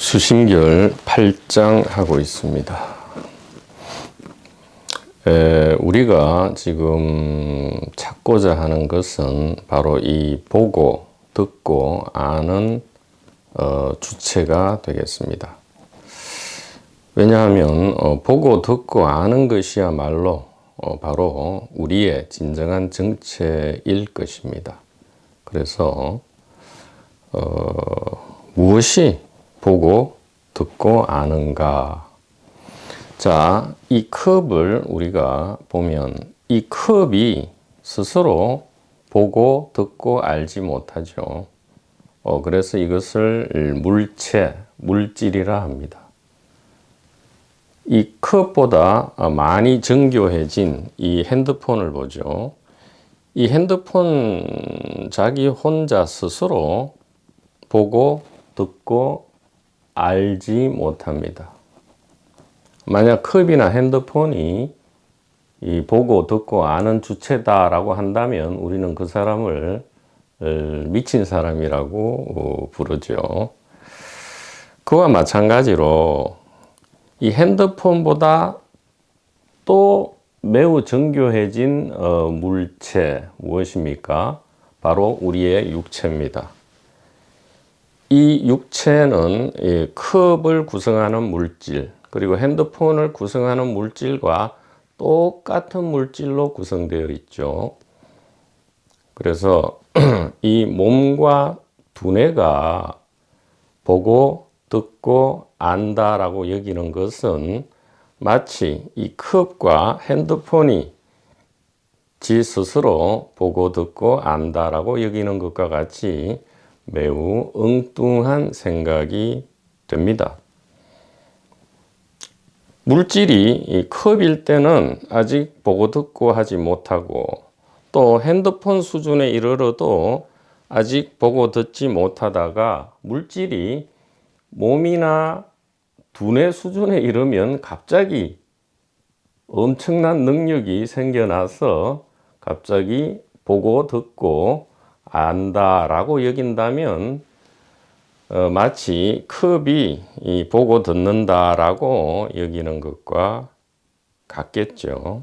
수심결 8장 하고 있습니다. 우리가 지금 찾고자 하는 것은 바로 이 보고, 듣고, 아는 주체가 되겠습니다. 왜냐하면 보고, 듣고, 아는 것이야말로 바로 우리의 진정한 정체일 것입니다. 그래서 무엇이 보고 듣고 아는가? 자, 이 컵을 우리가 보면 이 컵이 스스로 보고 듣고 알지 못하죠. 그래서 이것을 물질이라 합니다. 이 컵보다 많이 정교해진 이 핸드폰을 보죠. 이 핸드폰 자기 혼자 스스로 보고 듣고 알지 못합니다. 만약 컵이나 핸드폰이 이 보고 듣고 아는 주체다라고 한다면 우리는 그 사람을 미친 사람이라고 부르죠. 그와 마찬가지로 이 핸드폰보다 또 매우 정교해진 물체 무엇입니까? 바로 우리의 육체입니다. 이 육체는 컵을 구성하는 물질, 그리고 핸드폰을 구성하는 물질과 똑같은 물질로 구성되어 있죠. 그래서 이 몸과 두뇌가 보고 듣고 안다라고 여기는 것은 마치 이 컵과 핸드폰이 지 스스로 보고 듣고 안다라고 여기는 것과 같이 매우 엉뚱한 생각이 됩니다. 물질이 이 컵일 때는 아직 보고 듣고 하지 못하고 또 핸드폰 수준에 이르러도 아직 보고 듣지 못하다가 물질이 몸이나 두뇌 수준에 이르면 갑자기 엄청난 능력이 생겨나서 갑자기 보고 듣고 안다라고 여긴다면 마치 컵이 보고 듣는다라고 여기는 것과 같겠죠.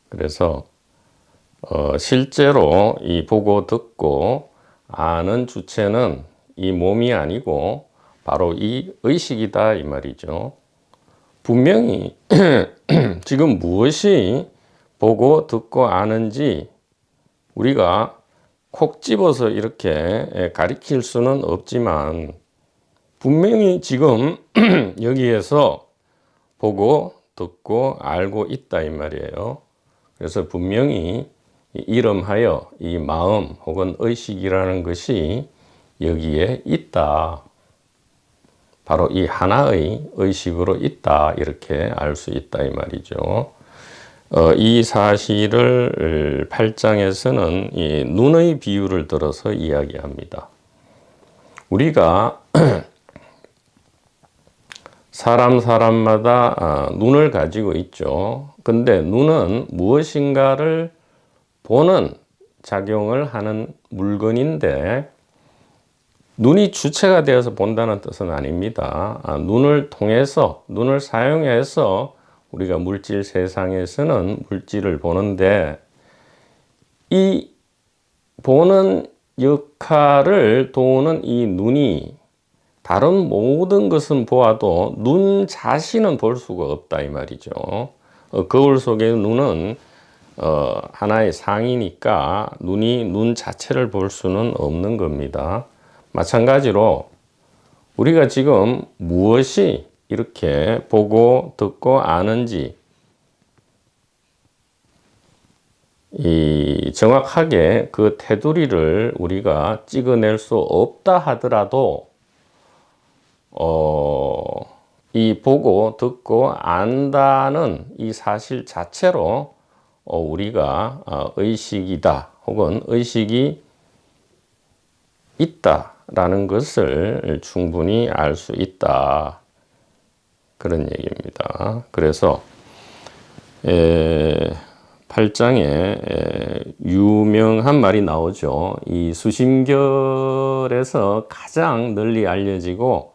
그래서 실제로 이 보고 듣고 아는 주체는 이 몸이 아니고 바로 이 의식이다 이 말이죠. 분명히 지금 무엇이 보고 듣고 아는지 우리가 콕 집어서 이렇게 가리킬 수는 없지만 분명히 지금 여기에서 보고 듣고 알고 있다 이 말이에요. 그래서 분명히 이름하여 이 마음 혹은 의식이라는 것이 여기에 있다. 바로 이 하나의 의식으로 있다 이렇게 알 수 있다 이 말이죠. 이 사실을 8장에서는 이 눈의 비유를 들어서 이야기합니다. 우리가 사람마다 눈을 가지고 있죠. 근데 눈은 무엇인가를 보는 작용을 하는 물건인데 눈이 주체가 되어서 본다는 뜻은 아닙니다. 눈을 통해서, 눈을 사용해서 우리가 물질 세상에서는 물질을 보는데 이 보는 역할을 도우는 이 눈이 다른 모든 것은 보아도 눈 자신은 볼 수가 없다 이 말이죠. 거울 속의 눈은 하나의 상이니까 눈이 눈 자체를 볼 수는 없는 겁니다. 마찬가지로 우리가 지금 무엇이 이렇게 보고 듣고 아는지 정확하게 그 테두리를 우리가 찍어낼 수 없다 하더라도 이 보고 듣고 안다는 이 사실 자체로 우리가 의식이다 혹은 의식이 있다라는 것을 충분히 알 수 있다. 그런 얘기입니다. 그래서 8장에 유명한 말이 나오죠. 이 수심결에서 가장 널리 알려지고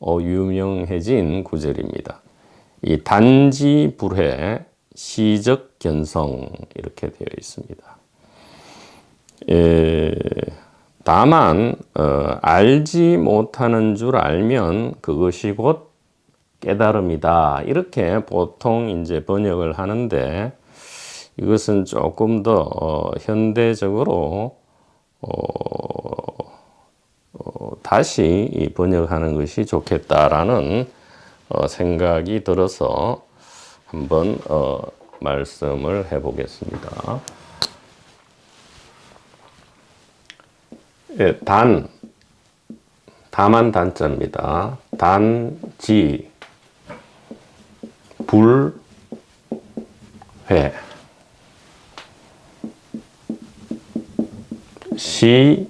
유명해진 구절입니다. 이 단지 불회 시적 견성 이렇게 되어 있습니다. 다만 알지 못하는 줄 알면 그것이 곧 깨달음이다. 이렇게 보통 이제 번역을 하는데 이것은 조금 더 현대적으로 다시 번역하는 것이 좋겠다라는 생각이 들어서 한번 말씀을 해보겠습니다. 예, 다만 단자입니다. 단지 불회 시적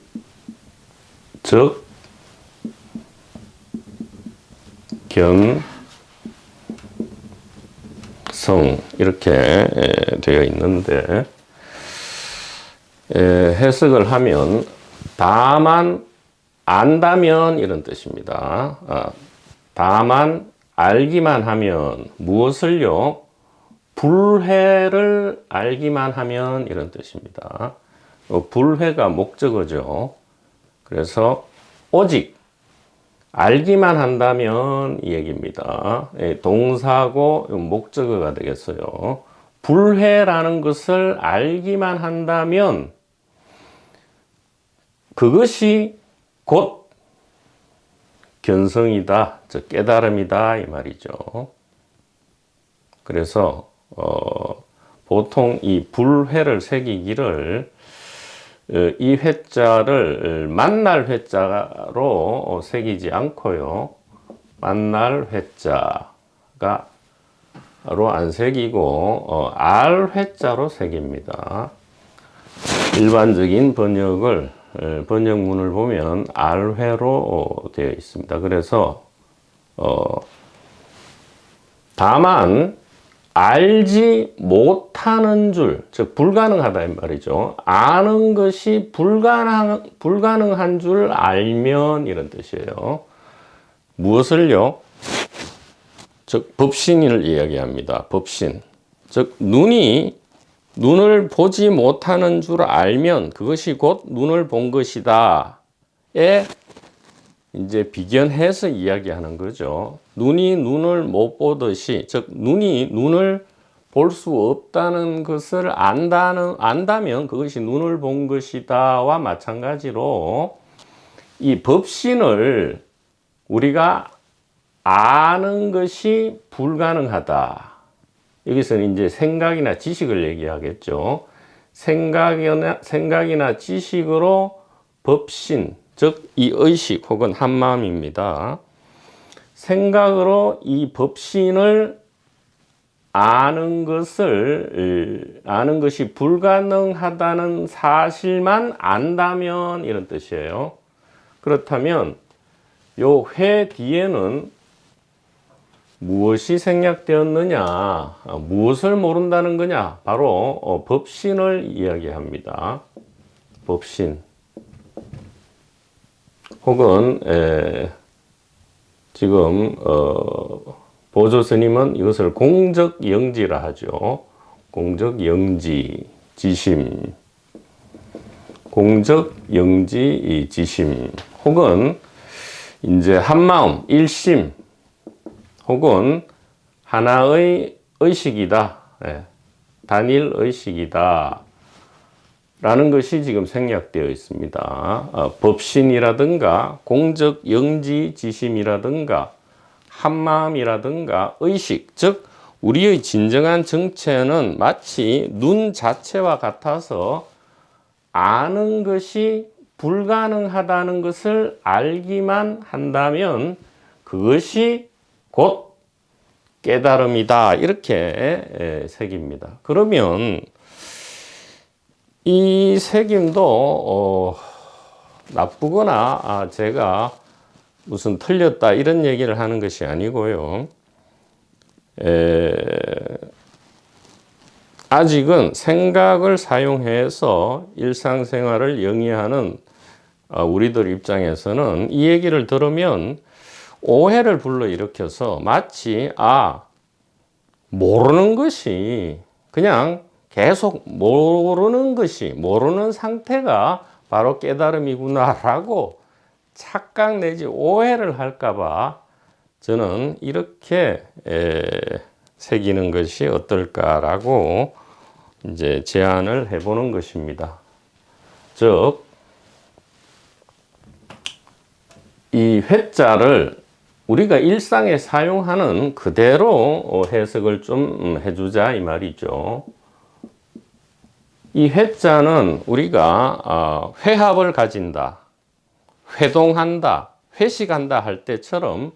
견성 이렇게 되어 있는데 해석을 하면 다만 안다면 이런 뜻입니다. 다만 알기만 하면 무엇을요? 불회를 알기만 하면 이런 뜻입니다. 불회가 목적어죠. 그래서 오직 알기만 한다면 이 얘기입니다. 동사고 목적어가 되겠어요. 불회라는 것을 알기만 한다면 그것이 곧 견성이다, 즉 깨달음이다 이 말이죠. 그래서 보통 이 불회를 새기기를 이 회자를 만날 회자로 새기지 않고요. 만날 회자가 로 안 새기고 알 회자로 새깁니다. 일반적인 번역문을 보면 알회로 되어 있습니다. 그래서 다만 알지 못하는 줄, 즉 불가능하다 이 말이죠. 아는 것이 불가능한 줄 알면 이런 뜻이에요. 무엇을요? 즉 법신을 이야기합니다. 법신. 즉 눈을 보지 못하는 줄 알면 그것이 곧 눈을 본 것이다. 에 이제 비견해서 이야기하는 거죠. 눈이 눈을 못 보듯이, 즉 눈이 눈을 볼 수 없다는 것을 안다면 그것이 눈을 본 것이다와 마찬가지로 이 법신을 우리가 아는 것이 불가능하다. 여기서는 이제 생각이나 지식을 얘기하겠죠. 생각이나 지식으로 법신, 즉 이 의식 혹은 한마음입니다. 생각으로 이 법신을 아는 것이 불가능하다는 사실만 안다면 이런 뜻이에요. 그렇다면 요 회 뒤에는 무엇이 생략되었느냐, 무엇을 모른다는 거냐, 바로 법신을 이야기합니다. 법신. 혹은 지금 보조 스님은 이것을 공적영지라 하죠. 공적영지 지심, 공적영지 지심, 혹은 이제 한마음 일심, 혹은 하나의 의식이다, 단일 의식이다 라는 것이 지금 생략되어 있습니다. 법신이라든가 공적 영지 지심이라든가 한마음이라든가 의식, 즉 우리의 진정한 정체는 마치 눈 자체와 같아서 아는 것이 불가능하다는 것을 알기만 한다면 그것이 곧 깨달음이다, 이렇게 새깁니다. 그러면 이 새김도 나쁘거나 제가 무슨 틀렸다 이런 얘기를 하는 것이 아니고요. 아직은 생각을 사용해서 일상생활을 영위하는 우리들 입장에서는 이 얘기를 들으면 오해를 불러일으켜서 마치 모르는 것이 그냥 계속 모르는 상태가 바로 깨달음이구나라고 착각 내지 오해를 할까봐 저는 이렇게 새기는 것이 어떨까라고 이제 제안을 해보는 것입니다. 즉, 이 회자를 우리가 일상에 사용하는 그대로 해석을 좀 해주자 이 말이죠. 이 회자는 우리가 회합을 가진다, 회동한다, 회식한다 할 때처럼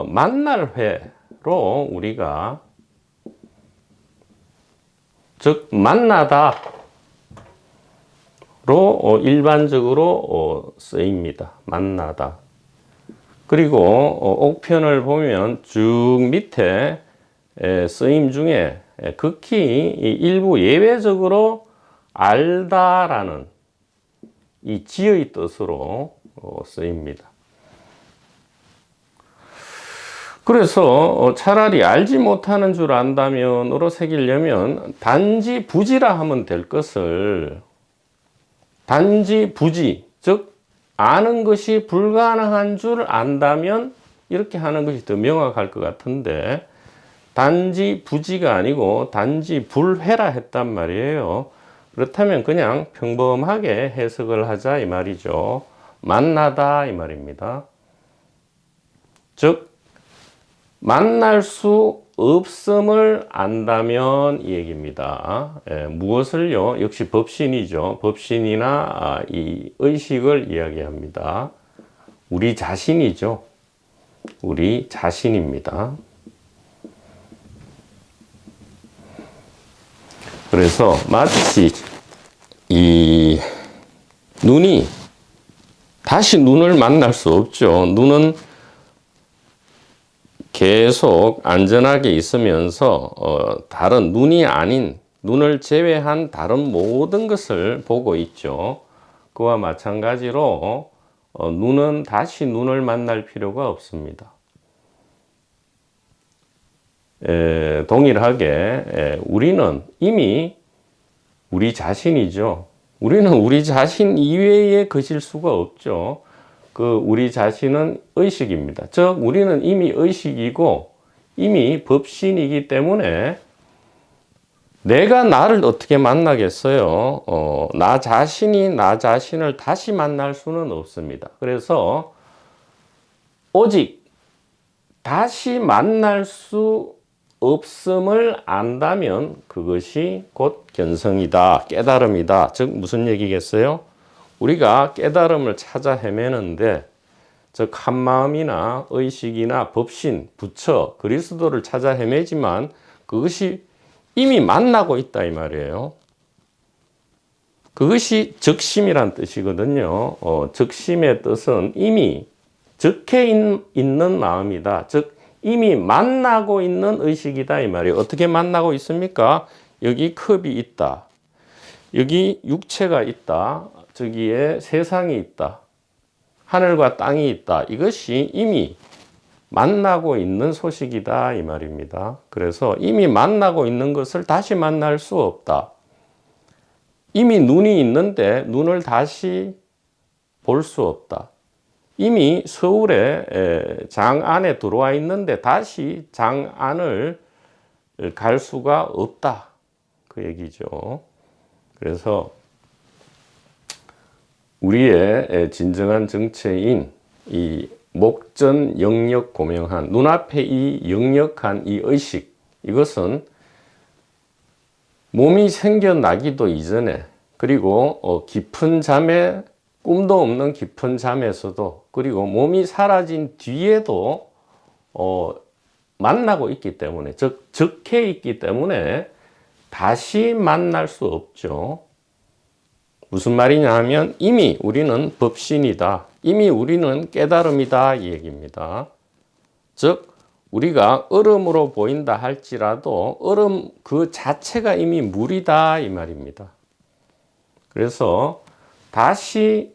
만날 회로 우리가 즉 만나다로 일반적으로 쓰입니다. 만나다. 그리고 옥편을 보면 쭉 밑에 쓰임 중에 극히 일부 예외적으로 알다라는 이 지의 뜻으로 쓰입니다. 그래서 차라리 알지 못하는 줄 안다면으로 새기려면 단지 부지라 하면 될 것을 단지 부지, 즉 아는 것이 불가능한 줄 안다면 이렇게 하는 것이 더 명확할 것 같은데 단지 부지가 아니고 단지 불회라 했단 말이에요. 그렇다면 그냥 평범하게 해석을 하자 이 말이죠. 만나다 이 말입니다. 즉 만날 수 없음을 안다면 이 얘기입니다. 무엇을요? 역시 법신이죠. 법신이나 이 의식을 이야기합니다. 우리 자신이죠. 우리 자신입니다. 그래서 마치 이 눈이 다시 눈을 만날 수 없죠. 눈은 계속 안전하게 있으면서 다른 눈이 아닌 눈을 제외한 다른 모든 것을 보고 있죠. 그와 마찬가지로 눈은 다시 눈을 만날 필요가 없습니다. 동일하게 우리는 이미 우리 자신이죠. 우리는 우리 자신 이외에 거실 수가 없죠. 우리 자신은 의식입니다. 즉 우리는 이미 의식이고 이미 법신이기 때문에 내가 나를 어떻게 만나겠어요? 나 자신이 나 자신을 다시 만날 수는 없습니다. 그래서 오직 다시 만날 수 없음을 안다면 그것이 곧 견성이다, 깨달음이다. 즉 무슨 얘기겠어요? 우리가 깨달음을 찾아 헤매는데 즉 한마음이나 의식이나 법신, 부처, 그리스도를 찾아 헤매지만 그것이 이미 만나고 있다 이 말이에요. 그것이 적심이란 뜻이거든요. 적심의 뜻은 이미 적해 있는 마음이다. 즉 이미 만나고 있는 의식이다 이 말이에요. 어떻게 만나고 있습니까? 여기 컵이 있다. 여기 육체가 있다. 저기에 세상이 있다. 하늘과 땅이 있다. 이것이 이미 만나고 있는 소식이다 이 말입니다. 그래서 이미 만나고 있는 것을 다시 만날 수 없다. 이미 눈이 있는데 눈을 다시 볼 수 없다. 이미 서울에 장 안에 들어와 있는데 다시 장 안을 갈 수가 없다. 그 얘기죠. 그래서 우리의 진정한 정체인 이 목전 영역 고명한 눈앞에 이 영역한 이 의식, 이것은 몸이 생겨나기도 이전에 그리고 깊은 잠에 꿈도 없는 깊은 잠에서도 그리고 몸이 사라진 뒤에도 만나고 있기 때문에 즉 적해 있기 때문에 다시 만날 수 없죠. 무슨 말이냐 하면 이미 우리는 법신이다. 이미 우리는 깨달음이다 이 얘기입니다. 즉 우리가 얼음으로 보인다 할지라도 얼음 그 자체가 이미 물이다 이 말입니다. 그래서 다시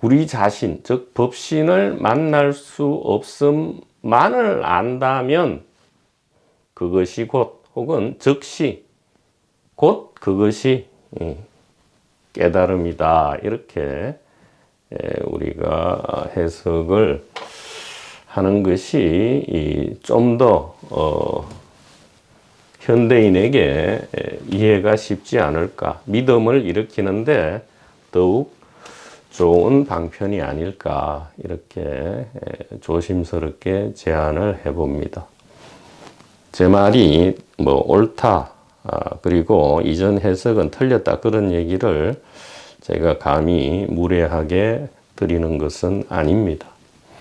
우리 자신, 즉 법신을 만날 수 없음만을 안다면 그것이 곧 혹은 즉시 곧 그것이 깨달음이다. 이렇게 우리가 해석을 하는 것이 좀 더 현대인에게 이해가 쉽지 않을까. 믿음을 일으키는데 더욱 좋은 방편이 아닐까. 이렇게 조심스럽게 제안을 해봅니다. 제 말이 뭐 옳다. 그리고 이전 해석은 틀렸다. 그런 얘기를 제가 감히 무례하게 드리는 것은 아닙니다.